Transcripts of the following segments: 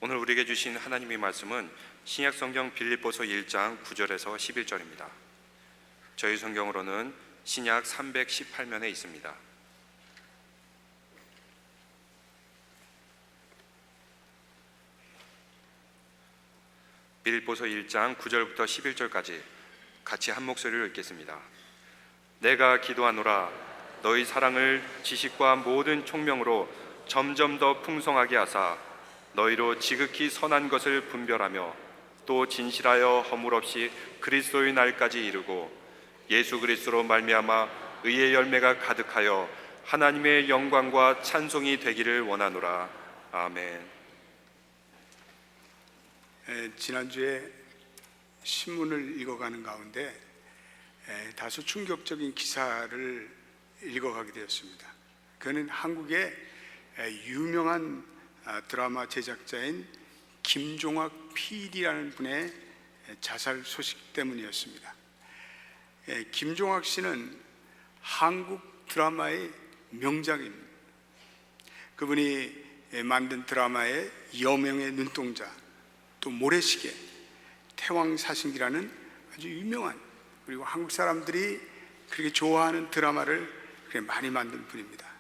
오늘 우리에게 주신 하나님의 말씀은 신약성경 빌립보서 1장 9절에서 11절입니다. 저희 성경으로는 신약 318면에 있습니다. 빌립보서 1장 9절부터 11절까지 같이 한 목소리로 읽겠습니다. 내가 기도하노라 너희 사랑을 지식과 모든 총명으로 점점 더 풍성하게 하사 너희로 지극히 선한 것을 분별하며 또 진실하여 허물 없이 그리스도의 날까지 이르고 예수 그리스도로 말미암아 의의 열매가 가득하여 하나님의 영광과 찬송이 되기를 원하노라. 아멘. 지난주에 신문을 읽어가는 가운데 다소 충격적인 기사를 읽어가게 되었습니다. 그는 한국의 유명한 드라마 제작자인 김종학 PD라는 분의 자살 소식 때문이었습니다. 김종학 씨는 한국 드라마의 명작입니다. 그분이 만든 드라마의 여명의 눈동자, 또 모래시계, 태왕사신기라는 아주 유명한, 그리고 한국 사람들이 그렇게 좋아하는 드라마를 그렇게 많이 만든 분입니다.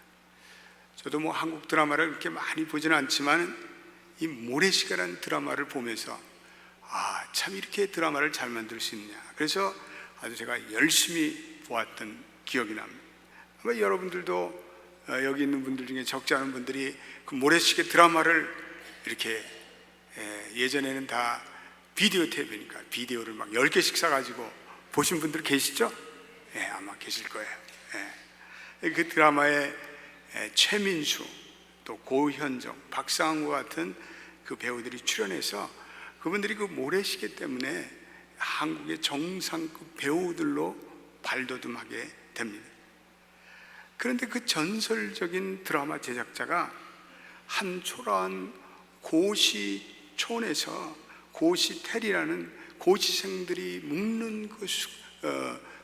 저도 한국 드라마를 그렇게 많이 보지는 않지만 이 모래시계라는 드라마를 보면서 참 이렇게 드라마를 잘 만들 수 있냐, 그래서 아주 제가 열심히 보았던 기억이 납니다. 아마 여러분들도 여기 있는 분들 중에 적지 않은 분들이 그 모래시계 드라마를 이렇게 예전에는 다 비디오 테이프니까 비디오를 막 10개씩 사가지고 보신 분들 계시죠? 아마 계실 거예요. 그 드라마에 최민수, 또 고현정, 박상우와 같은 그 배우들이 출연해서 그분들이 그 모래시계 때문에 한국의 정상급 배우들로 발돋움하게 됩니다. 그런데 그 전설적인 드라마 제작자가 한 초라한 고시촌에서 고시텔이라는 고시생들이 묵는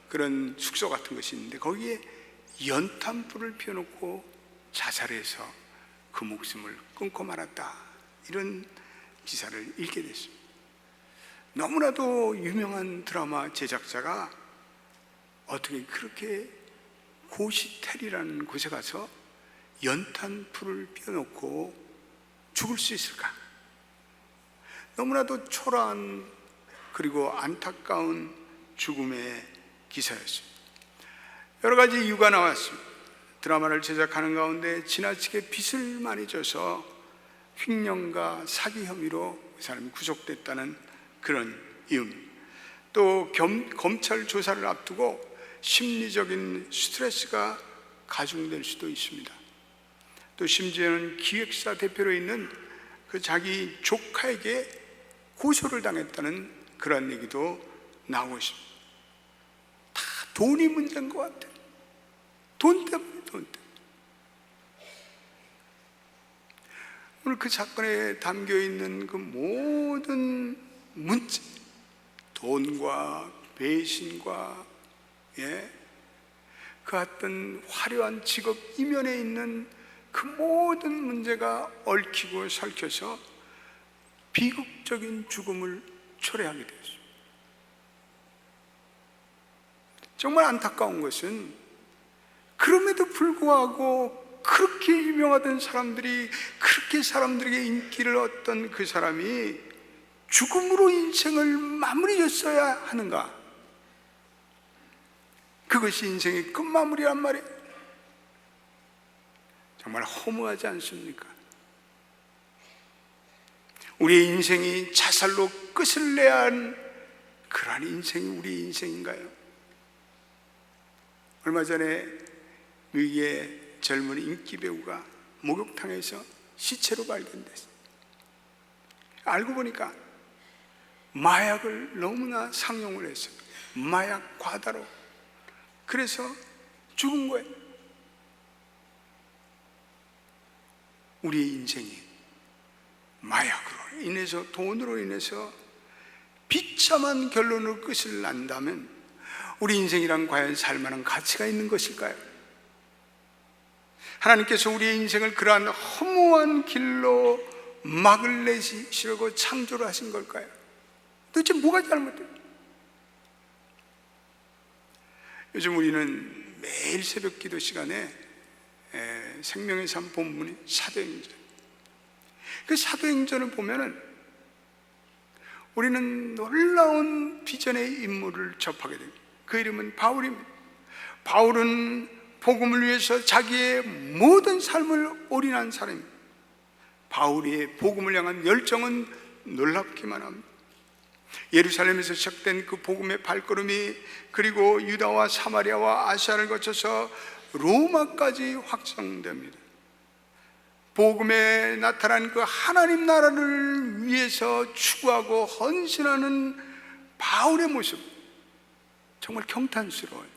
그런 숙소 같은 것이 있는데 거기에 연탄불을 피워놓고 자살해서 그 목숨을 끊고 말았다, 이런 기사를 읽게 됐습니다. 너무나도 유명한 드라마 제작자가 어떻게 그렇게 고시텔이라는 곳에 가서 연탄불을 피워놓고 죽을 수 있을까? 너무나도 초라한 그리고 안타까운 죽음의 기사였습니다. 여러 가지 이유가 나왔습니다. 드라마를 제작하는 가운데 지나치게 빚을 많이 져서 횡령과 사기 혐의로 그 사람이 구속됐다는 그런 이유입니다. 또 검찰 조사를 앞두고 심리적인 스트레스가 가중될 수도 있습니다. 또 심지어는 기획사 대표로 있는 그 자기 조카에게 고소를 당했다는 그런 얘기도 나오고 있습니다. 다 돈이 문제인 것 같아요. 돈 때문에. 오늘 그 사건에 담겨있는 그 모든 문제, 돈과 배신과 그 어떤 화려한 직업 이면에 있는 그 모든 문제가 얽히고 설켜서 비극적인 죽음을 초래하게 되었습니다. 정말 안타까운 것은 그럼에도 불구하고 그렇게 유명하던 사람들이, 그렇게 사람들에게 인기를 얻던 그 사람이 죽음으로 인생을 마무리 졌어야 하는가? 그것이 인생의 끝마무리란 말이에요. 정말 허무하지 않습니까? 우리의 인생이 자살로 끝을 내야 하는 그러한 인생이 우리의 인생인가요? 얼마 전에 미국의 젊은 인기 배우가 목욕탕에서 시체로 발견됐어요. 알고 보니까 마약을 너무나 상용을 했어요. 마약 과다로. 그래서 죽은 거예요. 우리의 인생이 마약으로 인해서, 돈으로 인해서 비참한 결론으로 끝을 난다면 우리 인생이란 과연 살만한 가치가 있는 것일까요? 하나님께서 우리의 인생을 그러한 허무한 길로 막을 내시려고 창조를 하신 걸까요? 도대체 뭐가 잘못돼요? 요즘 우리는 매일 새벽 기도 시간에 생명의 삶 본문이 사도행전. 그 사도행전을 보면은 우리는 놀라운 비전의 인물을 접하게 됩니다. 그 이름은 바울입니다. 바울은 복음을 위해서 자기의 모든 삶을 올인한 사람입니다. 바울의 복음을 향한 열정은 놀랍기만 합니다. 예루살렘에서 시작된 그 복음의 발걸음이 그리고 유다와 사마리아와 아시아를 거쳐서 로마까지 확장됩니다. 복음에 나타난 그 하나님 나라를 위해서 추구하고 헌신하는 바울의 모습, 정말 경탄스러워요.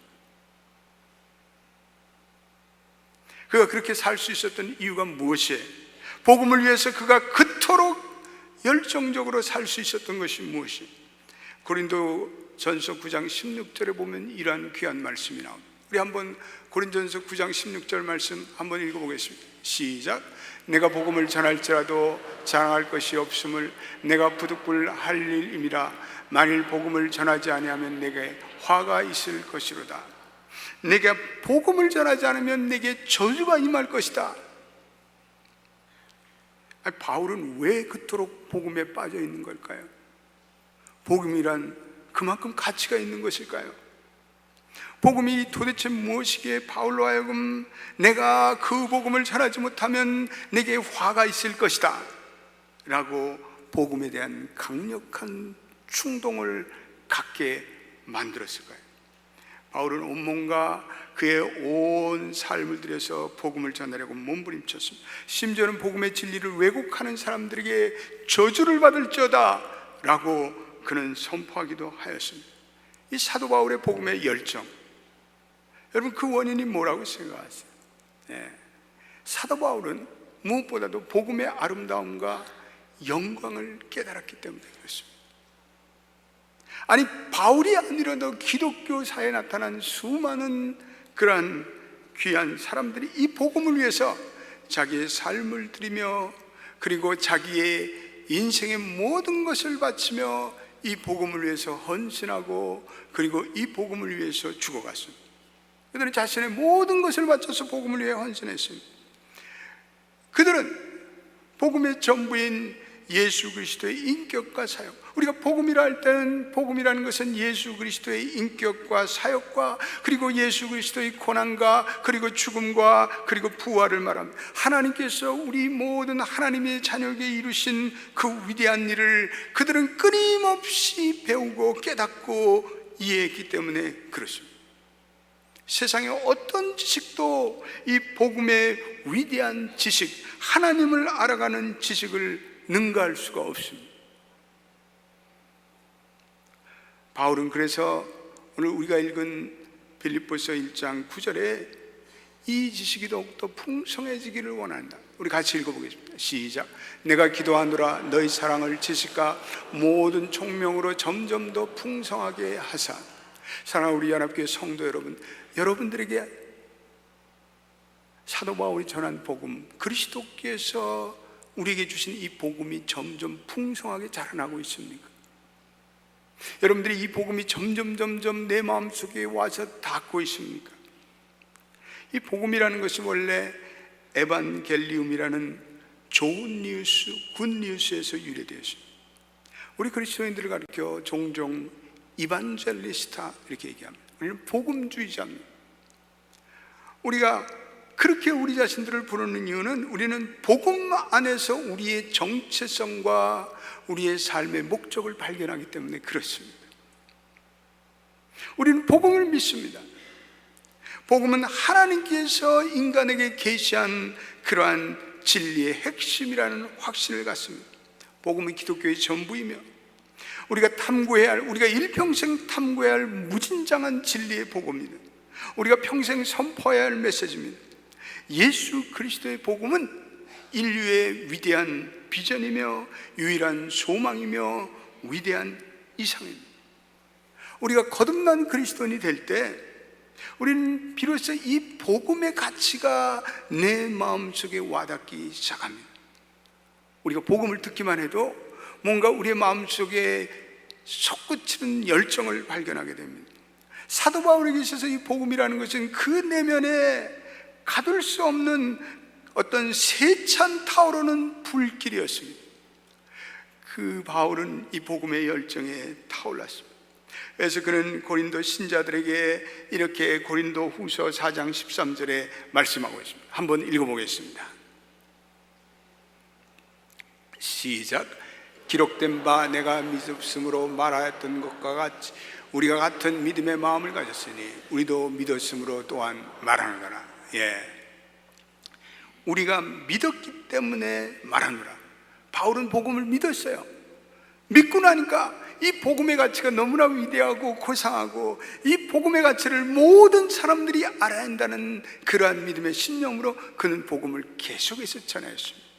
그가 그렇게 살 수 있었던 이유가 무엇이에요? 복음을 위해서 그가 그토록 열정적으로 살 수 있었던 것이 무엇이에요? 고린도 전서 9장 16절에 보면 이러한 귀한 말씀이 나옵니다. 우리 한번 고린도전서 9장 16절 말씀 한번 읽어보겠습니다. 시작. 내가 복음을 전할지라도 자랑할 것이 없음을 내가 부득불할 일임이라. 만일 복음을 전하지 아니하면 내게 화가 있을 것이로다. 내가 복음을 전하지 않으면 내게 저주가 임할 것이다. 아니, 바울은 왜 그토록 복음에 빠져 있는 걸까요? 복음이란 그만큼 가치가 있는 것일까요? 복음이 도대체 무엇이기에 바울로 하여금 내가 그 복음을 전하지 못하면 내게 화가 있을 것이다 라고 복음에 대한 강력한 충동을 갖게 만들었을까요? 바울은 온몸과 그의 온 삶을 들여서 복음을 전하려고 몸부림쳤습니다. 심지어는 복음의 진리를 왜곡하는 사람들에게 저주를 받을지어다 라고 그는 선포하기도 하였습니다. 이 사도 바울의 복음의 열정, 여러분 그 원인이 뭐라고 생각하세요? 사도 바울은 무엇보다도 복음의 아름다움과 영광을 깨달았기 때문에 그렇습니다. 아니, 바울이 아니라도 기독교사에 나타난 수많은 그러한 귀한 사람들이 이 복음을 위해서 자기의 삶을 드리며 그리고 자기의 인생의 모든 것을 바치며 이 복음을 위해서 헌신하고 그리고 이 복음을 위해서 죽어갔습니다. 그들은 자신의 모든 것을 바쳐서 복음을 위해 헌신했습니다. 그들은 복음의 전부인 예수 그리스도의 인격과 사역, 우리가 복음이라 할 때는 복음이라는 것은 예수 그리스도의 인격과 사역과 그리고 예수 그리스도의 고난과 그리고 죽음과 그리고 부활을 말합니다. 하나님께서 우리 모든 하나님의 자녀에게 이루신 그 위대한 일을 그들은 끊임없이 배우고 깨닫고 이해했기 때문에 그렇습니다. 세상의 어떤 지식도 이 복음의 위대한 지식, 하나님을 알아가는 지식을 능가할 수가 없습니다. 바울은 그래서 오늘 우리가 읽은 빌립보서 1장 9절에 이 지식이 더욱더 풍성해지기를 원한다. 우리 같이 읽어보겠습니다. 시작. 내가 기도하노라 너희 사랑을 지식과 모든 총명으로 점점 더 풍성하게 하사. 사랑하는 우리 연합교회 성도 여러분, 여러분들에게 사도 바울이 전한 복음, 그리스도께서 우리에게 주신 이 복음이 점점 풍성하게 자라나고 있습니까? 여러분들이 이 복음이 점점 내 마음속에 와서 닿고 있습니까? 이 복음이라는 것이 원래 에반겔리움이라는 좋은 뉴스, 굿뉴스에서 유래되었습니다. 우리 그리스도인들을 가리켜 종종 이반젤리스타 이렇게 얘기합니다. 우리는 복음주의자입니다. 우리가 그렇게 우리 자신들을 부르는 이유는 우리는 복음 안에서 우리의 정체성과 우리의 삶의 목적을 발견하기 때문에 그렇습니다. 우리는 복음을 믿습니다. 복음은 하나님께서 인간에게 계시한 그러한 진리의 핵심이라는 확신을 갖습니다. 복음은 기독교의 전부이며 우리가 탐구해야 할, 우리가 일평생 탐구해야 할 무진장한 진리의 복음입니다. 우리가 평생 선포해야 할 메시지입니다. 예수 그리스도의 복음은 인류의 위대한 비전이며 유일한 소망이며 위대한 이상입니다. 우리가 거듭난 그리스도인이 될 때 우리는 비로소 이 복음의 가치가 내 마음속에 와닿기 시작합니다. 우리가 복음을 듣기만 해도 뭔가 우리의 마음속에 솟구치는 열정을 발견하게 됩니다. 사도 바울에게 있어서 이 복음이라는 것은 그 내면에 가둘 수 없는 어떤 세찬 타오르는 불길이었습니다. 그 바울은 이 복음의 열정에 타올랐습니다. 그래서 그는 고린도 신자들에게 이렇게 고린도 후서 4장 13절에 말씀하고 있습니다. 한번 읽어보겠습니다. 시작. 기록된 바 내가 믿음으로 말하였던 것과 같이 우리가 같은 믿음의 마음을 가졌으니 우리도 믿었으므로 또한 말하노라. 우리가 믿었기 때문에 말하노라. 바울은 복음을 믿었어요. 믿고 나니까 이 복음의 가치가 너무나 위대하고 고상하고 이 복음의 가치를 모든 사람들이 알아야 한다는 그러한 믿음의 신념으로 그는 복음을 계속해서 전하였습니다.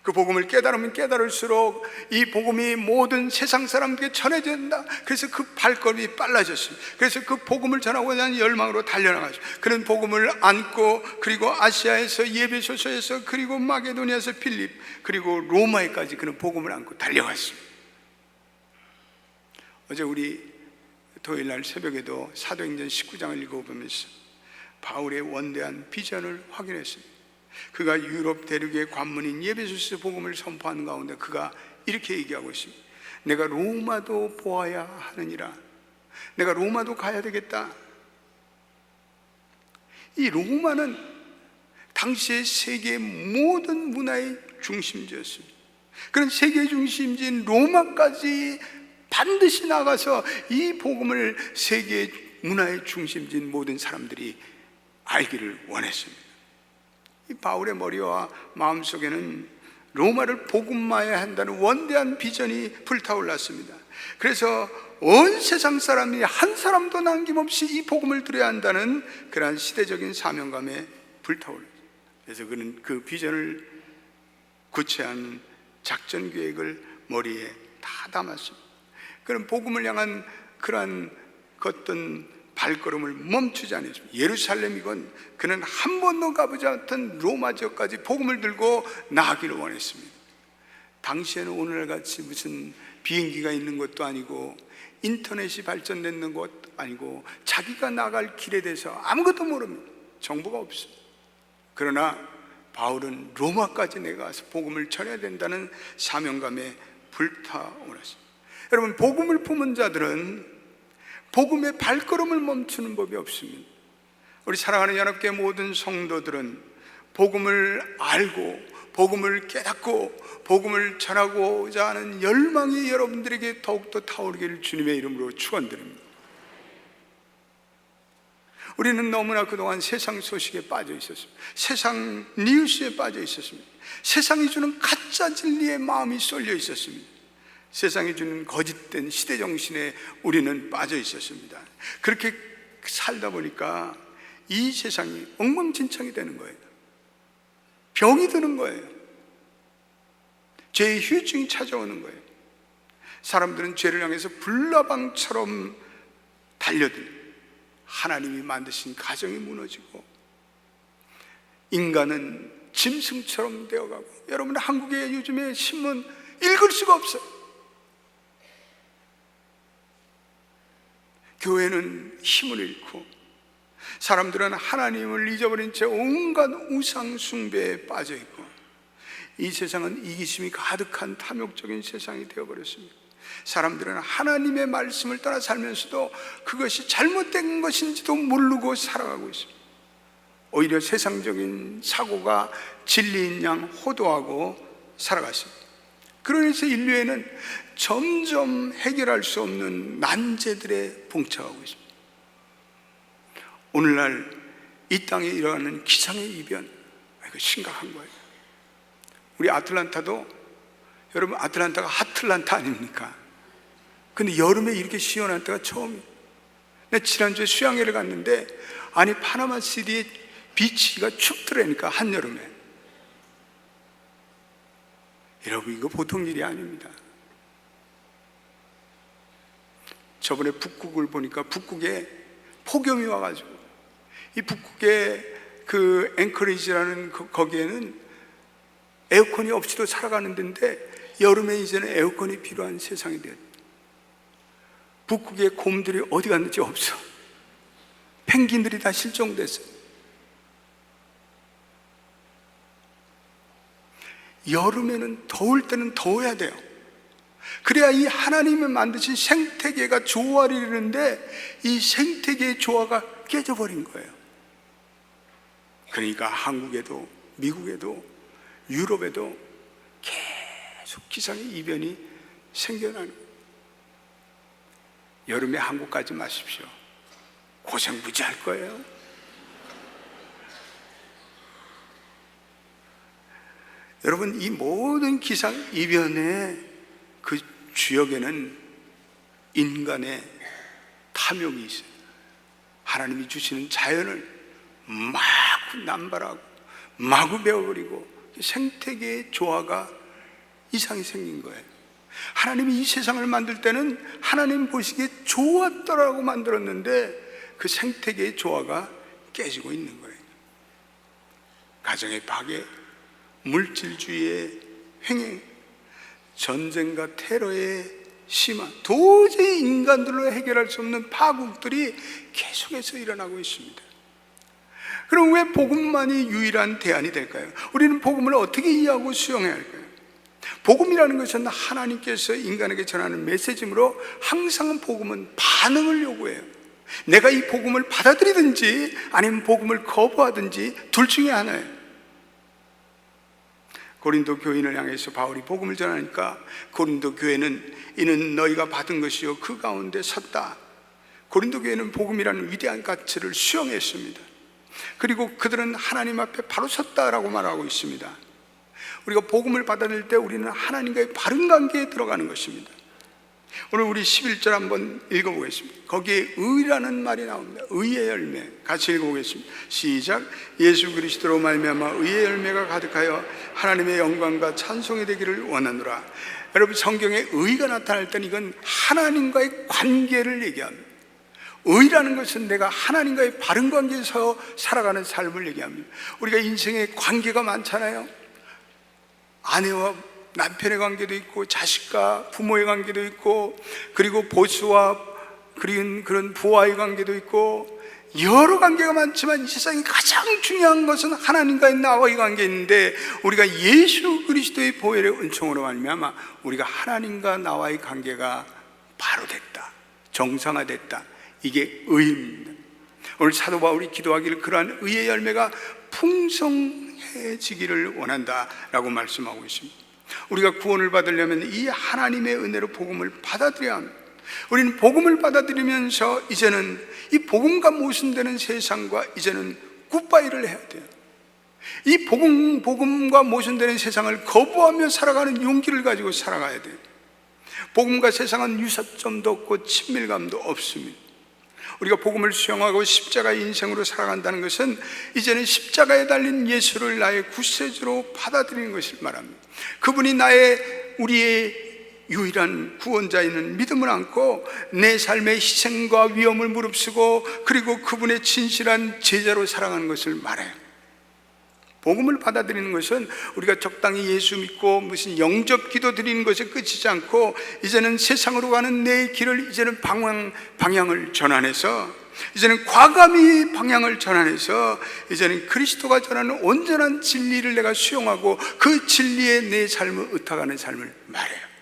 그 복음을 깨달으면 깨달을수록 이 복음이 모든 세상 사람들에게 전해진다. 그래서 그 발걸음이 빨라졌습니다. 그래서 그 복음을 전하고자 하는 열망으로 달려나가죠. 그는 복음을 안고 그리고 아시아에서 예배소서에서 그리고 마게도니아에서 필립 그리고 로마에까지 그는 복음을 안고 달려갔습니다. 어제 우리 토요일날 새벽에도 사도행전 19장을 읽어보면서 바울의 원대한 비전을 확인했습니다. 그가 유럽 대륙의 관문인 예배소서 복음을 선포하는 가운데 그가 이렇게 얘기하고 있습니다. 내가 로마도 보아야 하느니라. 내가 로마도 가야 되겠다. 이 로마는 당시의 세계의 모든 문화의 중심지였습니다. 그런 세계의 중심지인 로마까지 반드시 나가서 이 복음을 세계의 문화의 중심지인 모든 사람들이 알기를 원했습니다. 이 바울의 머리와 마음속에는 로마를 복음화해야 한다는 원대한 비전이 불타올랐습니다. 그래서 온 세상 사람이 한 사람도 남김없이 이 복음을 들어야 한다는 그러한 시대적인 사명감에 불타올랐습니다. 그래서 그는 그 비전을 구체한 작전 계획을 머리에 다 담았습니다. 그런 복음을 향한 그러한 어떤 발걸음을 멈추지 않았습니다. 예루살렘이건 그는 한 번도 가보지 않던 로마 지역까지 복음을 들고 나가기를 원했습니다. 당시에는 오늘같이 무슨 비행기가 있는 것도 아니고 인터넷이 발전된 것도 아니고 자기가 나갈 길에 대해서 아무것도 모릅니다. 정보가 없습니다. 그러나 바울은 로마까지 내가 가서 복음을 전해야 된다는 사명감에 불타오랐습니다. 여러분, 복음을 품은 자들은 복음의 발걸음을 멈추는 법이 없습니다. 우리 사랑하는 연합교회 모든 성도들은 복음을 알고 복음을 깨닫고 복음을 전하고자 하는 열망이 여러분들에게 더욱더 타오르기를 주님의 이름으로 축원드립니다. 우리는 너무나 그동안 세상 소식에 빠져 있었습니다. 세상 뉴스에 빠져 있었습니다. 세상이 주는 가짜 진리의 마음이 쏠려 있었습니다. 세상이 주는 거짓된 시대 정신에 우리는 빠져 있었습니다. 그렇게 살다 보니까 이 세상이 엉망진창이 되는 거예요. 병이 드는 거예요. 죄의 후유증이 찾아오는 거예요. 사람들은 죄를 향해서 불나방처럼 달려들고 하나님이 만드신 가정이 무너지고 인간은 짐승처럼 되어가고, 여러분 한국의 요즘에 신문 읽을 수가 없어요. 교회는 힘을 잃고 사람들은 하나님을 잊어버린 채 온갖 우상 숭배에 빠져 있고, 이 세상은 이기심이 가득한 탐욕적인 세상이 되어버렸습니다. 사람들은 하나님의 말씀을 따라 살면서도 그것이 잘못된 것인지도 모르고 살아가고 있습니다. 오히려 세상적인 사고가 진리인 양 호도하고 살아갔습니다. 그러면서 인류에는 점점 해결할 수 없는 난제들에 봉착하고 있습니다. 오늘날 이 땅에 일어나는 기상의 이변, 이거 심각한 거예요. 우리 아틀란타도, 여러분 아틀란타가 핫틀란타 아닙니까? 근데 여름에 이렇게 시원한 때가 처음이에요. 내가 지난주에 수양회를 갔는데 아니 파나마 시티의 비치가 춥더라니까, 한여름에. 여러분 이거 보통 일이 아닙니다. 저번에 북극을 보니까 북극에 폭염이 와가지고, 이 북극의 그 앵커리지라는 거기에는 에어컨이 없이도 살아가는 데인데 여름에 이제는 에어컨이 필요한 세상이 됐다. 북극의 곰들이 어디 갔는지 없어. 펭귄들이 다 실종됐어. 여름에는 더울 때는 더워야 돼요. 그래야 이 하나님이 만드신 생태계가 조화를 이루는데 이 생태계의 조화가 깨져버린 거예요. 그러니까 한국에도 미국에도 유럽에도 계속 기상의 이변이 생겨나는 거예요. 여름에 한국 가지 마십시오. 고생 무지할 거예요. 여러분, 이 모든 기상 이변의 그 주역에는 인간의 탐욕이 있어요. 하나님이 주시는 자연을 마구 남발하고 마구 베어버리고 생태계의 조화가 이상이 생긴 거예요. 하나님이 이 세상을 만들 때는 하나님 보시기에 좋았더라고 만들었는데 그 생태계의 조화가 깨지고 있는 거예요. 가정의 파괴, 물질주의의 횡행, 전쟁과 테러의 심화, 도저히 인간들로 해결할 수 없는 파국들이 계속해서 일어나고 있습니다. 그럼 왜 복음만이 유일한 대안이 될까요? 우리는 복음을 어떻게 이해하고 수용해야 할까요? 복음이라는 것은 하나님께서 인간에게 전하는 메시지이므로 항상 복음은 반응을 요구해요. 내가 이 복음을 받아들이든지 아니면 복음을 거부하든지 둘 중에 하나예요. 고린도 교인을 향해서 바울이 복음을 전하니까 고린도 교회는 이는 너희가 받은 것이요 그 가운데 섰다. 고린도 교회는 복음이라는 위대한 가치를 수용했습니다. 그리고 그들은 하나님 앞에 바로 섰다라고 말하고 있습니다. 우리가 복음을 받아들일 때 우리는 하나님과의 바른 관계에 들어가는 것입니다. 오늘 우리 11절 한번 읽어보겠습니다. 거기에 의라는 말이 나옵니다. 의의 열매 같이 읽어보겠습니다. 시작. 예수 그리스도로 말미암아 의의 열매가 가득하여 하나님의 영광과 찬송이 되기를 원하노라. 여러분, 성경에 의가 나타날 때는 이건 하나님과의 관계를 얘기합니다. 의라는 것은 내가 하나님과의 바른 관계에서 살아가는 삶을 얘기합니다. 우리가 인생에 관계가 많잖아요. 아내와 남편의 관계도 있고 자식과 부모의 관계도 있고 그리고 보스와 그런 부하의 관계도 있고 여러 관계가 많지만 이 세상에 가장 중요한 것은 하나님과의 나와의 관계인데 우리가 예수 그리스도의 보혈의 은총으로 말미암아 우리가 하나님과 나와의 관계가 바로 됐다, 정상화됐다. 이게 의입니다. 오늘 사도 바울이 기도하기를 그러한 의의 열매가 풍성해지기를 원한다라고 말씀하고 있습니다. 우리가 구원을 받으려면 이 하나님의 은혜로 복음을 받아들여야 합니다. 우리는 복음을 받아들이면서 이제는 이 복음과 모순되는 세상과 이제는 굿바이를 해야 돼요. 이 복음과 모순되는 세상을 거부하며 살아가는 용기를 가지고 살아가야 돼요. 복음과 세상은 유사점도 없고 친밀감도 없습니다. 우리가 복음을 수용하고 십자가의 인생으로 살아간다는 것은 이제는 십자가에 달린 예수를 나의 구세주로 받아들이는 것을 말합니다. 그분이 우리의 유일한 구원자인 믿음을 안고 내 삶의 희생과 위험을 무릅쓰고 그리고 그분의 진실한 제자로 살아가는 것을 말해요. 복음을 받아들이는 것은 우리가 적당히 예수 믿고 무슨 영접 기도 드리는 것에 끝이지 않고 이제는 세상으로 가는 내 길을 이제는 방향을 전환해서 이제는 과감히 방향을 전환해서 이제는 그리스도가 전하는 온전한 진리를 내가 수용하고 그 진리에 내 삶을 의탁하는 삶을 말해요.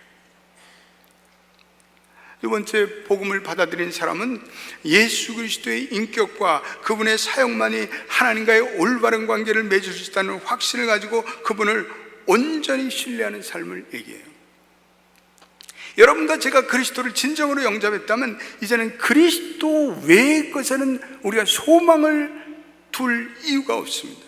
두 번째, 복음을 받아들인 사람은 예수 그리스도의 인격과 그분의 사역만이 하나님과의 올바른 관계를 맺을 수 있다는 확신을 가지고 그분을 온전히 신뢰하는 삶을 얘기해요. 여러분과 제가 그리스도를 진정으로 영접했다면 이제는 그리스도 외의 것에는 우리가 소망을 둘 이유가 없습니다.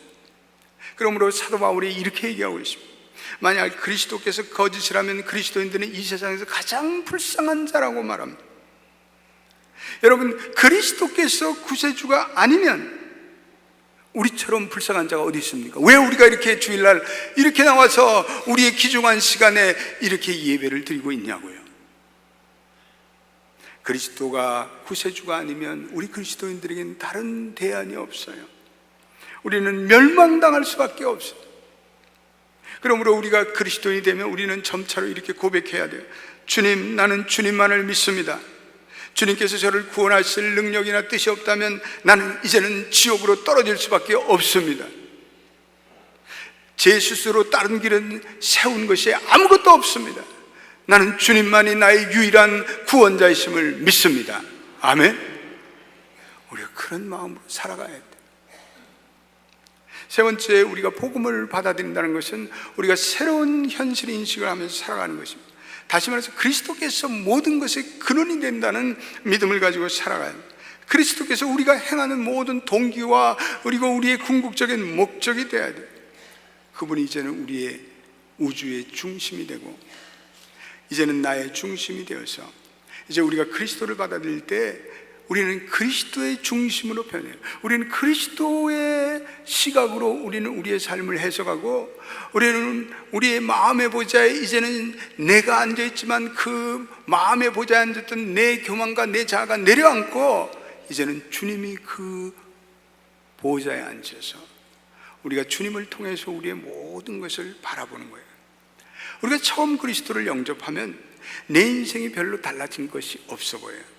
그러므로 사도 바울이 이렇게 얘기하고 있습니다. 만약 그리스도께서 거짓이라면 그리스도인들은 이 세상에서 가장 불쌍한 자라고 말합니다. 여러분, 그리스도께서 구세주가 아니면 우리처럼 불쌍한 자가 어디 있습니까? 왜 우리가 이렇게 주일날 이렇게 나와서 우리의 귀중한 시간에 이렇게 예배를 드리고 있냐고요. 그리스도가 구세주가 아니면 우리 그리스도인들에게는 다른 대안이 없어요. 우리는 멸망당할 수밖에 없어요. 그러므로 우리가 그리스도인이 되면 우리는 점차로 이렇게 고백해야 돼요. 주님, 나는 주님만을 믿습니다. 주님께서 저를 구원하실 능력이나 뜻이 없다면 나는 이제는 지옥으로 떨어질 수밖에 없습니다. 제 스스로 다른 길은 세운 것이 아무것도 없습니다. 나는 주님만이 나의 유일한 구원자이심을 믿습니다. 아멘. 우리가 그런 마음으로 살아가야 돼. 세 번째, 우리가 복음을 받아들인다는 것은 우리가 새로운 현실 인식을 하면서 살아가는 것입니다. 다시 말해서 그리스도께서 모든 것의 근원이 된다는 믿음을 가지고 살아가야 합니다. 그리스도께서 우리가 행하는 모든 동기와 그리고 우리의 궁극적인 목적이 되어야 돼요. 그분이 이제는 우리의 우주의 중심이 되고 이제는 나의 중심이 되어서 이제 우리가 그리스도를 받아들일 때 우리는 그리스도의 중심으로 변해요. 우리는 그리스도의 시각으로 우리는 우리의 삶을 해석하고 우리는 우리의 마음의 보좌에 이제는 내가 앉아있지만 그 마음의 보좌에 앉았던 내 교만과 내 자아가 내려앉고 이제는 주님이 그 보좌에 앉아서 우리가 주님을 통해서 우리의 모든 것을 바라보는 거예요. 우리가 처음 그리스도를 영접하면 내 인생이 별로 달라진 것이 없어 보여요.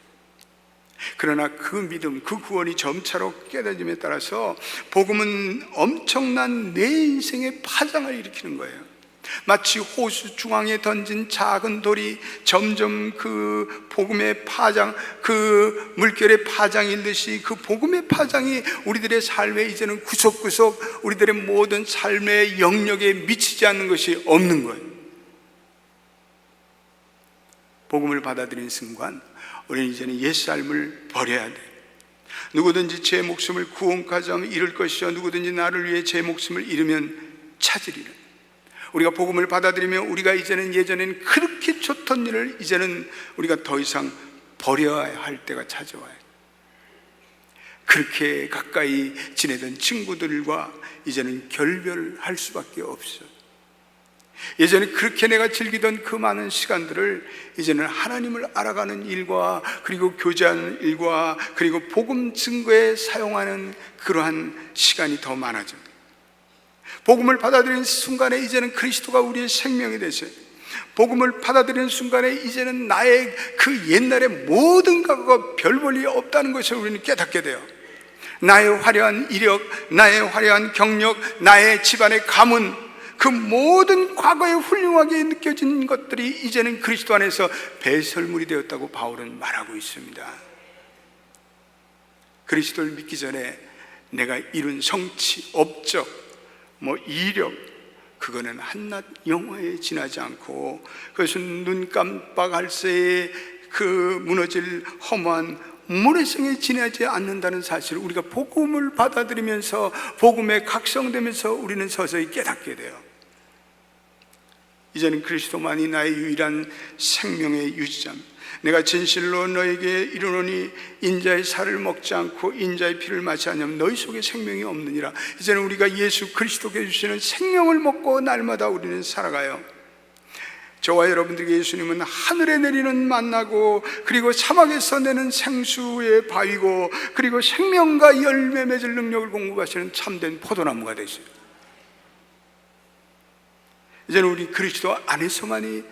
그러나 그 믿음, 그 구원이 점차로 깨달음에 따라서 복음은 엄청난 내 인생의 파장을 일으키는 거예요. 마치 호수 중앙에 던진 작은 돌이 점점 그 복음의 파장, 그 물결의 파장이 일듯이 그 복음의 파장이 우리들의 삶에 이제는 구석구석 우리들의 모든 삶의 영역에 미치지 않는 것이 없는 거예요. 복음을 받아들인 순간 우리는 이제는 옛삶을 버려야 돼. 누구든지 제 목숨을 구원까지 하면 잃을 것이요 누구든지 나를 위해 제 목숨을 잃으면 찾으리라. 우리가 복음을 받아들이면 우리가 이제는 예전엔 그렇게 좋던 일을 이제는 우리가 더 이상 버려야 할 때가 찾아와요. 그렇게 가까이 지내던 친구들과 이제는 결별할 수밖에 없어요. 예전에 그렇게 내가 즐기던 그 많은 시간들을 이제는 하나님을 알아가는 일과 그리고 교제하는 일과 그리고 복음 증거에 사용하는 그러한 시간이 더 많아집니다. 복음을 받아들이는 순간에 이제는 그리스도가 우리의 생명이 되세요. 복음을 받아들이는 순간에 이제는 나의 그 옛날의 모든 과거가 별 볼일 없다는 것을 우리는 깨닫게 돼요. 나의 화려한 이력, 나의 화려한 경력, 나의 집안의 가문, 그 모든 과거에 훌륭하게 느껴진 것들이 이제는 그리스도 안에서 배설물이 되었다고 바울은 말하고 있습니다. 그리스도를 믿기 전에 내가 이룬 성취, 업적, 이력, 그거는 한낱 영화에 지나지 않고 그것은 눈 깜빡할 새에 그 무너질 허무한 모래성에 지나지 않는다는 사실을 우리가 복음을 받아들이면서 복음에 각성되면서 우리는 서서히 깨닫게 돼요. 이제는 그리스도만이 나의 유일한 생명의 유지자입니다. 내가 진실로 너에게 이르노니 인자의 살을 먹지 않고 인자의 피를 마시지 않으면 너희 속에 생명이 없느니라. 이제는 우리가 예수 그리스도께 주시는 생명을 먹고 날마다 우리는 살아가요. 저와 여러분들에게 예수님은 하늘에 내리는 만나고 그리고 사막에서 내는 생수의 바위고 그리고 생명과 열매 맺을 능력을 공급하시는 참된 포도나무가 되세요. 이제는 우리 그리스도 안에서만이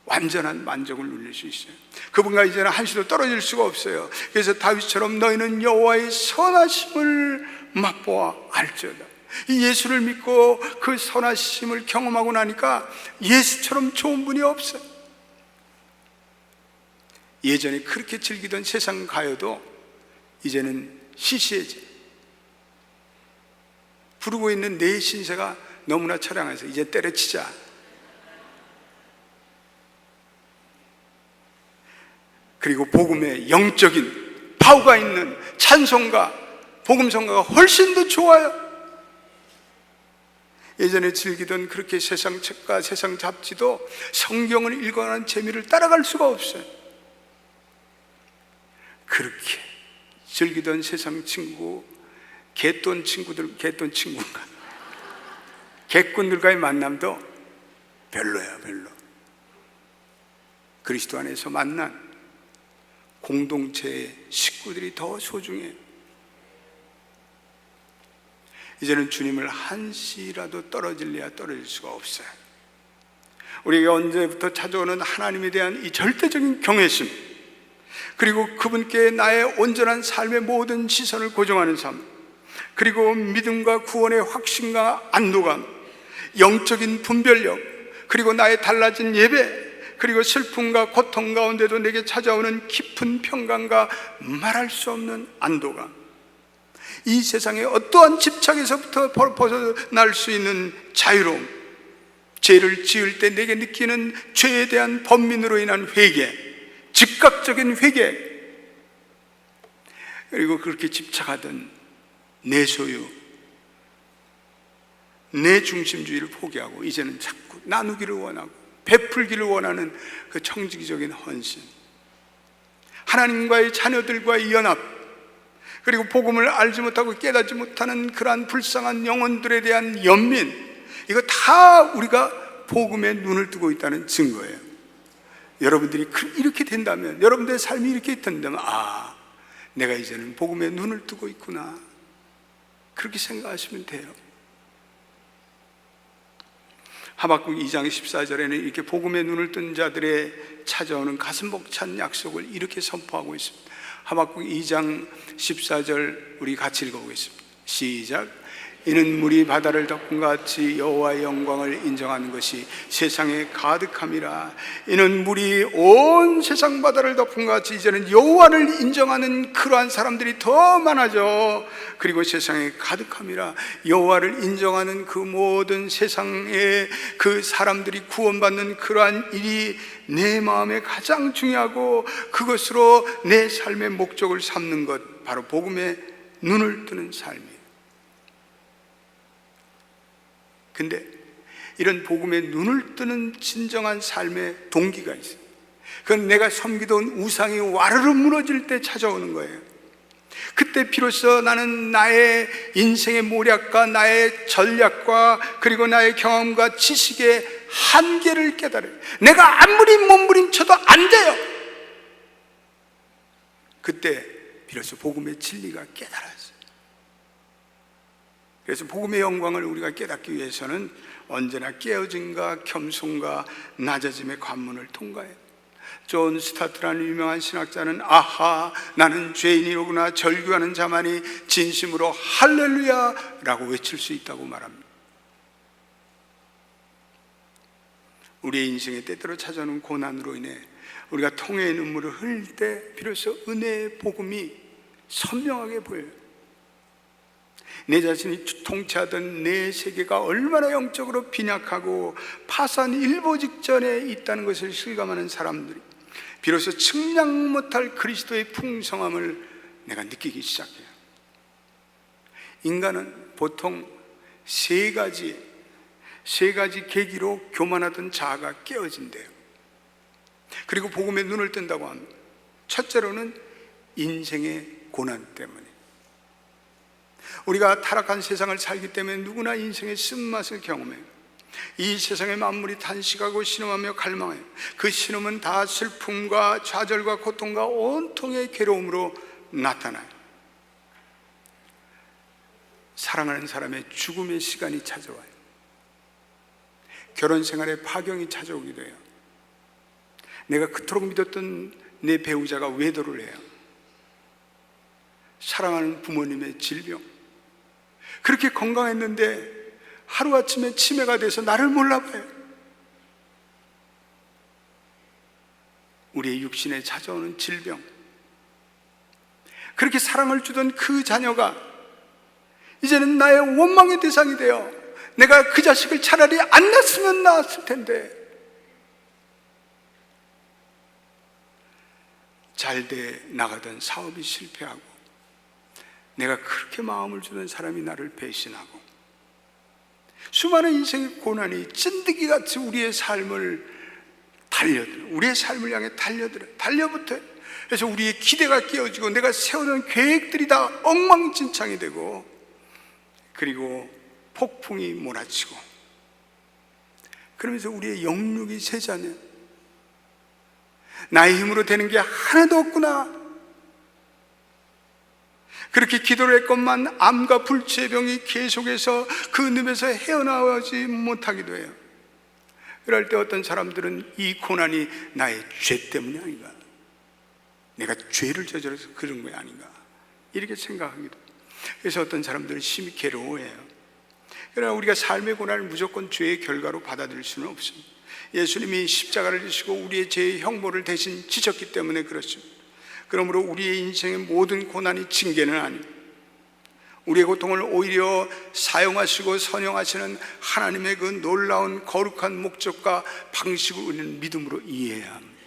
완전한 만족을 누릴 수 있어요. 그분과 이제는 한시도 떨어질 수가 없어요. 그래서 다윗처럼 너희는 여호와의 선하심을 맛보아 알지어다. 이 예수를 믿고 그 선하심을 경험하고 나니까 예수처럼 좋은 분이 없어요. 예전에 그렇게 즐기던 세상 가요도 이제는 시시해져. 부르고 있는 내 신세가 너무나 처량해서 이제 때려치자. 그리고 복음의 영적인 파워가 있는 찬송가, 복음성가가 훨씬 더 좋아요. 예전에 즐기던 그렇게 세상 책과 세상 잡지도 성경을 읽어가는 재미를 따라갈 수가 없어요. 그렇게 즐기던 세상 친구, 개돈 친구인가? 개꾼들과의 만남도 별로야, 별로. 그리스도 안에서 만난 공동체의 식구들이 더 소중해. 이제는 주님을 한시라도 떨어질래야 떨어질 수가 없어요. 우리에게 언제부터 찾아오는 하나님에 대한 이 절대적인 경외심, 그리고 그분께 나의 온전한 삶의 모든 시선을 고정하는 삶, 그리고 믿음과 구원의 확신과 안도감, 영적인 분별력, 그리고 나의 달라진 예배, 그리고 슬픔과 고통 가운데도 내게 찾아오는 깊은 평강과 말할 수 없는 안도감, 이 세상의 어떠한 집착에서부터 벗어날 수 있는 자유로움, 죄를 지을 때 내게 느끼는 죄에 대한 번민으로 인한 회개, 즉각적인 회개, 그리고 그렇게 집착하던 내 소유, 내 중심주의를 포기하고 이제는 자꾸 나누기를 원하고 베풀기를 원하는 그 청지기적인 헌신, 하나님과의 자녀들과의 연합, 그리고 복음을 알지 못하고 깨닫지 못하는 그러한 불쌍한 영혼들에 대한 연민, 이거 다 우리가 복음에 눈을 뜨고 있다는 증거예요. 여러분들이 이렇게 된다면, 여러분들의 삶이 이렇게 된다면, 아, 내가 이제는 복음에 눈을 뜨고 있구나, 그렇게 생각하시면 돼요. 하박국 2장 14절에는 이렇게 복음에 눈을 뜬 자들의 찾아오는 가슴 벅찬 약속을 이렇게 선포하고 있습니다. 하박국 2장 14절 우리 같이 읽어보겠습니다. 시작. 이는 물이 바다를 덮은 것 같이 여호와의 영광을 인정하는 것이 세상에 가득함이라. 이는 물이 온 세상 바다를 덮은 것 같이 이제는 여호와를 인정하는 그러한 사람들이 더 많아져. 그리고 세상에 가득함이라. 여호와를 인정하는 그 모든 세상의 그 사람들이 구원받는 그러한 일이 내 마음에 가장 중요하고 그것으로 내 삶의 목적을 삼는 것, 바로 복음에 눈을 뜨는 삶이에요. 근데 이런 복음에 눈을 뜨는 진정한 삶의 동기가 있어요. 그건 내가 섬기던 우상이 와르르 무너질 때 찾아오는 거예요. 그때 비로소 나는 나의 인생의 모략과 나의 전략과 그리고 나의 경험과 지식의 한계를 깨달아요. 내가 아무리 몸부림쳐도 안 돼요. 그때 비로소 복음의 진리가 깨달아요. 그래서 복음의 영광을 우리가 깨닫기 위해서는 언제나 깨어짐과 겸손과 낮아짐의 관문을 통과해요. 존 스타트라는 유명한 신학자는 아하, 나는 죄인이로구나 절규하는 자만이 진심으로 할렐루야 라고 외칠 수 있다고 말합니다. 우리의 인생에 때때로 찾아오는 고난으로 인해 우리가 통해의 눈물을 흘릴 때 비로소 은혜의 복음이 선명하게 보여요. 내 자신이 통치하던 내 세계가 얼마나 영적으로 빈약하고 파산 일보 직전에 있다는 것을 실감하는 사람들이 비로소 측량 못할 그리스도의 풍성함을 내가 느끼기 시작해요. 인간은 보통 세 가지 계기로 교만하던 자아가 깨어진대요. 그리고 복음에 눈을 뜬다고 합니다. 첫째로는 인생의 고난 때문에. 우리가 타락한 세상을 살기 때문에 누구나 인생의 쓴맛을 경험해요. 이 세상의 만물이 탄식하고 신음하며 갈망해요. 그 신음은 다 슬픔과 좌절과 고통과 온통의 괴로움으로 나타나요. 사랑하는 사람의 죽음의 시간이 찾아와요. 결혼 생활에 파경이 찾아오기도 해요. 내가 그토록 믿었던 내 배우자가 외도를 해요. 사랑하는 부모님의 질병, 그렇게 건강했는데 하루아침에 치매가 돼서 나를 몰라봐요. 우리의 육신에 찾아오는 질병, 그렇게 사랑을 주던 그 자녀가 이제는 나의 원망의 대상이 되어 내가 그 자식을 차라리 안 낳았으면 낳았을 텐데, 잘 돼 나가던 사업이 실패하고 내가 그렇게 마음을 주던 사람이 나를 배신하고, 수많은 인생의 고난이 찐득이같이 우리의 삶을 달려들어, 우리의 삶을 향해 달려붙어요. 그래서 우리의 기대가 깨어지고 내가 세우던 계획들이 다 엉망진창이 되고, 그리고 폭풍이 몰아치고, 그러면서 우리의 영육이 쇠자면 나의 힘으로 되는 게 하나도 없구나. 그렇게 기도를 했건만 암과 불치의 병이 계속해서 그 늪에서 헤어나오지 못하기도 해요. 그럴 때 어떤 사람들은 이 고난이 나의 죄 때문이 아닌가, 내가 죄를 저질러서 그런 거 아닌가, 이렇게 생각하기도. 그래서 어떤 사람들은 심히 괴로워해요. 그러나 우리가 삶의 고난을 무조건 죄의 결과로 받아들일 수는 없습니다. 예수님이 십자가를 지시고 우리의 죄의 형벌을 대신 지셨기 때문에 그렇습니다. 그러므로 우리의 인생의 모든 고난이 징계는 아닙니다. 우리의 고통을 오히려 사용하시고 선용하시는 하나님의 그 놀라운 거룩한 목적과 방식을 우리는 믿음으로 이해해야 합니다.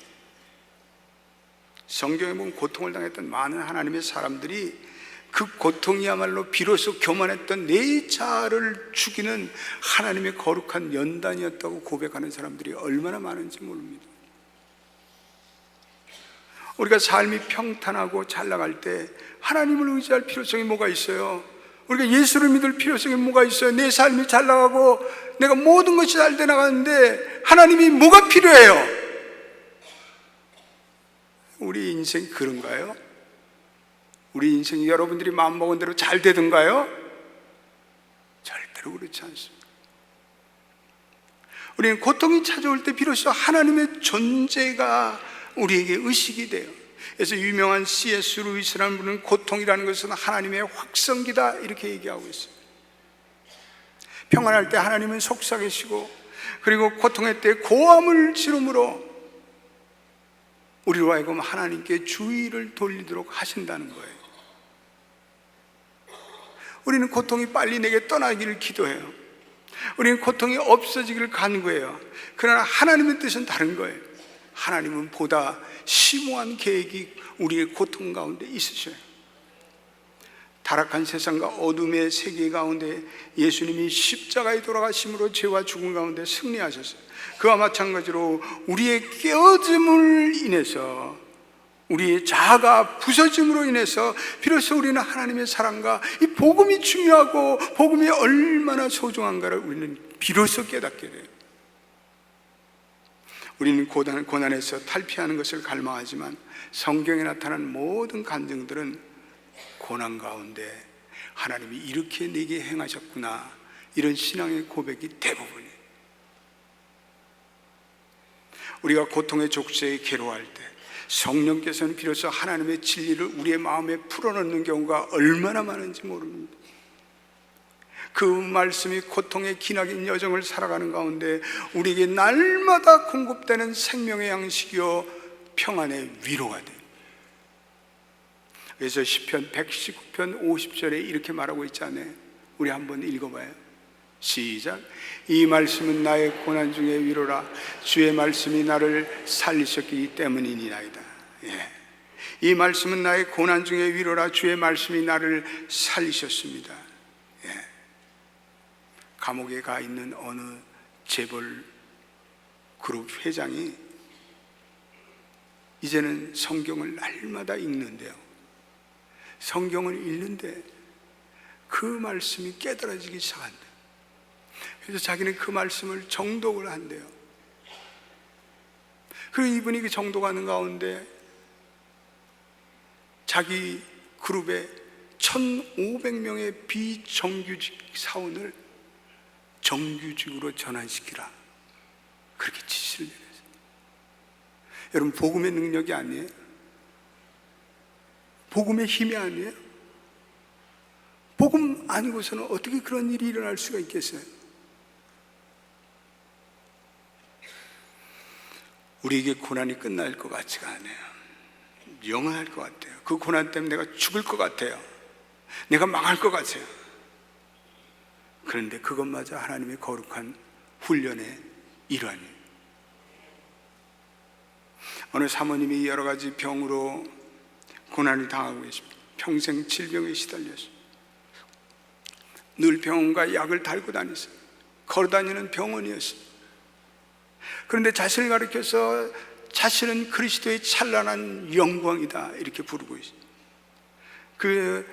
성경에 보면 고통을 당했던 많은 하나님의 사람들이 그 고통이야말로 비로소 교만했던 내 자아를 죽이는 하나님의 거룩한 연단이었다고 고백하는 사람들이 얼마나 많은지 모릅니다. 우리가 삶이 평탄하고 잘 나갈 때 하나님을 의지할 필요성이 뭐가 있어요? 우리가 예수를 믿을 필요성이 뭐가 있어요? 내 삶이 잘 나가고 내가 모든 것이 잘 돼 나가는데 하나님이 뭐가 필요해요? 우리 인생 그런가요? 우리 인생이 여러분들이 마음먹은 대로 잘 되던가요? 절대로 그렇지 않습니다. 우리는 고통이 찾아올 때 비로소 하나님의 존재가 우리에게 의식이 돼요. 그래서 유명한 C.S. 루이스라는 분은 고통이라는 것은 하나님의 확성기다 이렇게 얘기하고 있어요. 평안할 때 하나님은 속삭이시고, 그리고 고통의 때 고함을 지름으로 우리로 하여금 하나님께 주의를 돌리도록 하신다는 거예요. 우리는 고통이 빨리 내게 떠나기를 기도해요. 우리는 고통이 없어지기를 간구해요. 그러나 하나님의 뜻은 다른 거예요. 하나님은 보다 심오한 계획이 우리의 고통 가운데 있으셔요. 타락한 세상과 어둠의 세계 가운데 예수님이 십자가에 돌아가심으로 죄와 죽음 가운데 승리하셨어요. 그와 마찬가지로 우리의 깨어짐을 인해서, 우리의 자아가 부서짐으로 인해서 비로소 우리는 하나님의 사랑과 이 복음이 중요하고 복음이 얼마나 소중한가를 우리는 비로소 깨닫게 돼요. 우리는 고난에서 탈피하는 것을 갈망하지만 성경에 나타난 모든 간증들은 고난 가운데 하나님이 이렇게 내게 행하셨구나, 이런 신앙의 고백이 대부분이에요. 우리가 고통의 족쇄에 괴로워할 때 성령께서는 비로소 하나님의 진리를 우리의 마음에 풀어넣는 경우가 얼마나 많은지 모릅니다. 그 말씀이 고통의 기나긴 여정을 살아가는 가운데 우리에게 날마다 공급되는 생명의 양식이요 평안의 위로가 돼요. 그래서 시편 119편 50절에 이렇게 말하고 있잖아요. 우리 한번 읽어봐요. 시작. 이 말씀은 나의 고난 중에 위로라. 주의 말씀이 나를 살리셨기 때문이니이다. 예. 이 말씀은 나의 고난 중에 위로라. 주의 말씀이 나를 살리셨습니다. 예. 감옥에 가 있는 어느 재벌 그룹 회장이 이제는 성경을 날마다 읽는데요, 성경을 읽는데 그 말씀이 깨달아지기 시작한대요. 그래서 자기는 그 말씀을 정독을 한대요. 그리고 이분이 그 정독하는 가운데 자기 그룹에 1,500명의 비정규직 사원을 정규직으로 전환시키라, 그렇게 지시를 내렸어요. 여러분, 복음의 능력이 아니에요? 복음의 힘이 아니에요? 복음 아니고서는 어떻게 그런 일이 일어날 수가 있겠어요? 우리에게 고난이 끝날 것 같지가 않아요. 영원할 것 같아요. 그 고난 때문에 내가 죽을 것 같아요. 내가 망할 것 같아요. 그런데 그것마저 하나님의 거룩한 훈련의 일환이에요. 어느 사모님이 여러 가지 병으로 고난을 당하고 계십니다. 평생 질병에 시달렸어요. 늘 병원과 약을 달고 다녔어요. 걸어다니는 병원이었어요. 그런데 자신을 가리켜서 자신은 그리스도의 찬란한 영광이다 이렇게 부르고 있어요. 그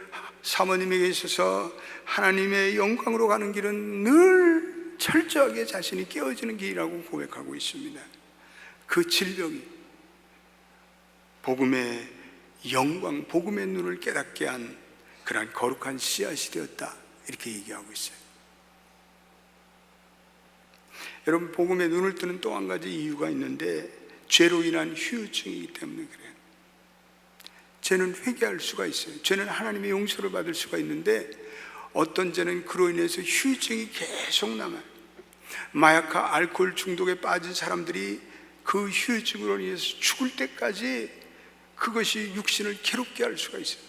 사모님에게 있어서 하나님의 영광으로 가는 길은 늘 철저하게 자신이 깨어지는 길이라고 고백하고 있습니다. 그 질병이 복음의 영광, 복음의 눈을 깨닫게 한 그러한 거룩한 씨앗이 되었다, 이렇게 얘기하고 있어요. 여러분, 복음에 눈을 뜨는 또 한 가지 이유가 있는데, 죄로 인한 후유증이기 때문에 그래요. 죄는 회개할 수가 있어요. 죄는 하나님의 용서를 받을 수가 있는데, 어떤 죄는 그로 인해서 후유증이 계속 남아요. 마약과 알코올 중독에 빠진 사람들이 그 후유증으로 인해서 죽을 때까지 그것이 육신을 괴롭게 할 수가 있어요.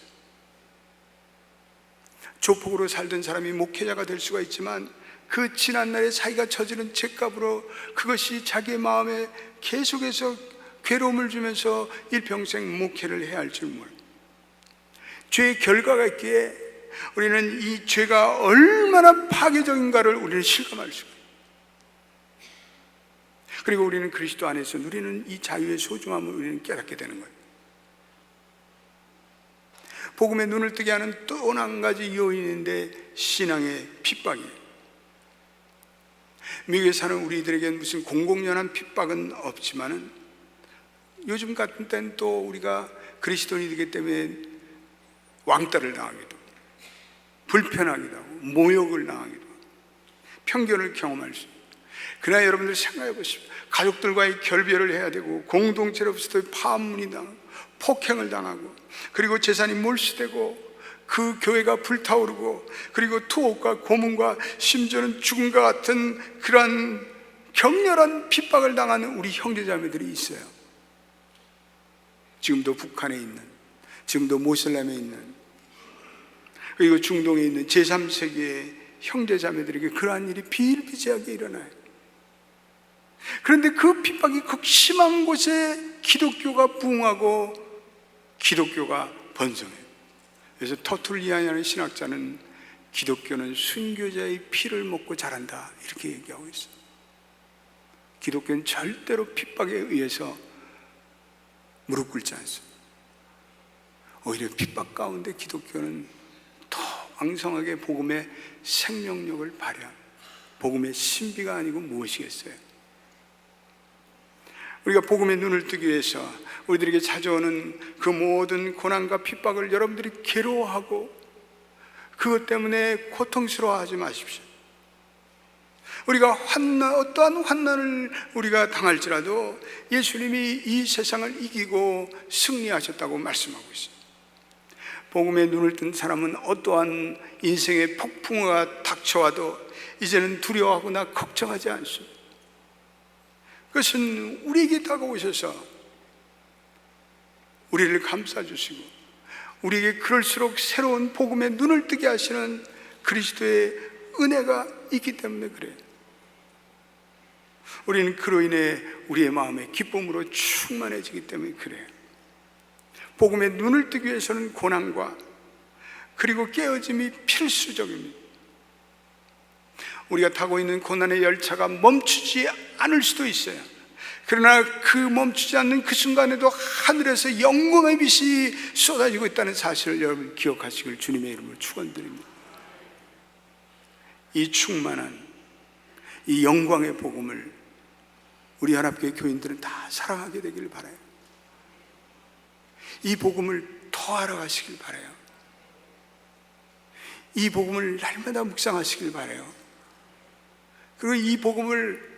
조폭으로 살던 사람이 목회자가 될 수가 있지만, 그 지난날에 자기가 저지른 죄값으로 그것이 자기의 마음에 계속해서 괴로움을 주면서 일평생 목회를 해야 할 줄 몰라요. 죄의 결과가 있기에 우리는 이 죄가 얼마나 파괴적인가를 우리는 실감할 수가 있어요. 그리고 우리는 그리스도 안에서 누리는 이 자유의 소중함을 우리는 깨닫게 되는 거예요. 복음에 눈을 뜨게 하는 또 한 가지 요인인데, 신앙의 핍박이에요. 미국에 사는 우리들에게는 무슨 공공연한 핍박은 없지만은, 요즘 같은 때는 또 우리가 그리스도인이기 때문에 왕따를 당하기도 하고, 불편하기도 하고, 모욕을 당하기도 하고, 편견을 경험할 수 있어요. 그러나 여러분들 생각해 보십시오. 가족들과의 결별을 해야 되고, 공동체로부터 파문이 당하고, 폭행을 당하고, 그리고 재산이 몰수되고, 그 교회가 불타오르고, 그리고 투옥과 고문과 심지어는 죽음과 같은 그러한 격렬한 핍박을 당하는 우리 형제자매들이 있어요. 지금도 북한에 있는, 지금도 모슬렘에 있는, 그리고 중동에 있는 제3세계의 형제자매들에게 그러한 일이 비일비재하게 일어나요. 그런데 그 핍박이 극심한 곳에 기독교가 부흥하고 기독교가 번성해요. 그래서 터툴리안이라는 신학자는 기독교는 순교자의 피를 먹고 자란다, 이렇게 얘기하고 있어요. 기독교는 절대로 핍박에 의해서 무릎 꿇지 않습니다. 오히려 핍박 가운데 기독교는 더 왕성하게 복음의 생명력을 발휘합니다. 복음의 신비가 아니고 무엇이겠어요? 우리가 복음의 눈을 뜨기 위해서 우리들에게 찾아오는 그 모든 고난과 핍박을 여러분들이 괴로워하고 그것 때문에 고통스러워하지 마십시오. 우리가 어떠한 환난을 우리가 당할지라도 예수님이 이 세상을 이기고 승리하셨다고 말씀하고 있어요. 복음에 눈을 뜬 사람은 어떠한 인생의 폭풍우가 닥쳐와도 이제는 두려워하거나 걱정하지 않습니다. 그것은 우리에게 다가오셔서 우리를 감싸주시고 우리에게 그럴수록 새로운 복음에 눈을 뜨게 하시는 그리스도의 은혜가 있기 때문에 그래요. 우리는 그로 인해 우리의 마음에 기쁨으로 충만해지기 때문에 그래요. 복음에 눈을 뜨기 위해서는 고난과 그리고 깨어짐이 필수적입니다. 우리가 타고 있는 고난의 열차가 멈추지 않을 수도 있어요. 그러나 그 멈추지 않는 그 순간에도 하늘에서 영광의 빛이 쏟아지고 있다는 사실을 여러분 기억하시길 주님의 이름으로 축원드립니다. 이 충만한 이 영광의 복음을 우리 연합교회 교인들은 다 사랑하게 되기를 바라요. 이 복음을 더 알아가시길 바라요. 이 복음을 날마다 묵상하시길 바라요. 그리고 이 복음을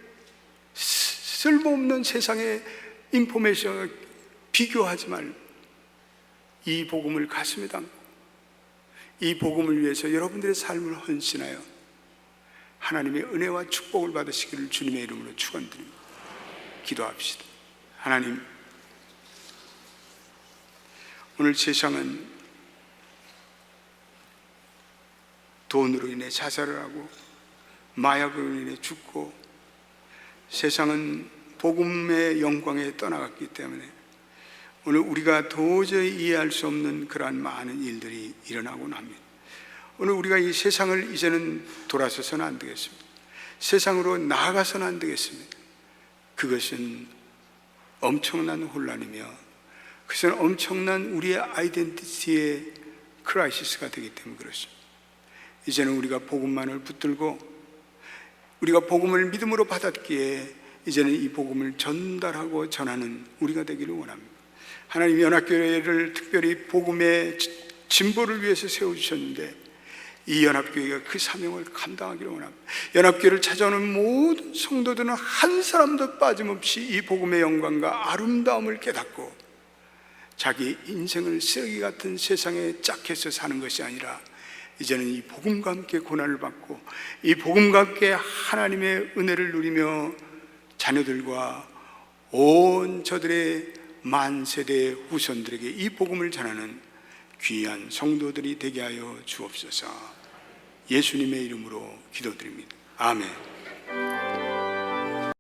쓸모없는 세상의 인포메이션을 비교하지 말고 이 복음을 가슴에 담고 이 복음을 위해서 여러분들의 삶을 헌신하여 하나님의 은혜와 축복을 받으시기를 주님의 이름으로 축원드립니다. 기도합시다. 하나님, 오늘 세상은 돈으로 인해 자살을 하고 마약으로 인해 죽고 세상은 복음의 영광에 떠나갔기 때문에 오늘 우리가 도저히 이해할 수 없는 그러한 많은 일들이 일어나곤 합니다. 오늘 우리가 이 세상을 이제는 돌아서서는 안 되겠습니다. 세상으로 나아가서는 안 되겠습니다. 그것은 엄청난 혼란이며 그것은 엄청난 우리의 아이덴티티의 크라이시스가 되기 때문에 그렇습니다. 이제는 우리가 복음만을 붙들고 우리가 복음을 믿음으로 받았기에 이제는 이 복음을 전달하고 전하는 우리가 되기를 원합니다. 하나님, 연합교회를 특별히 복음의 진보를 위해서 세워주셨는데 이 연합교회가 그 사명을 감당하기를 원합니다. 연합교회를 찾아오는 모든 성도들은 한 사람도 빠짐없이 이 복음의 영광과 아름다움을 깨닫고 자기 인생을 쓰레기 같은 세상에 짝해서 사는 것이 아니라 이제는 이 복음과 함께 고난을 받고 이 복음과 함께 하나님의 은혜를 누리며 자녀들과 온 저들의 만세대 후손들에게 이 복음을 전하는 귀한 성도들이 되게 하여 주옵소서. 예수님의 이름으로 기도드립니다. 아멘.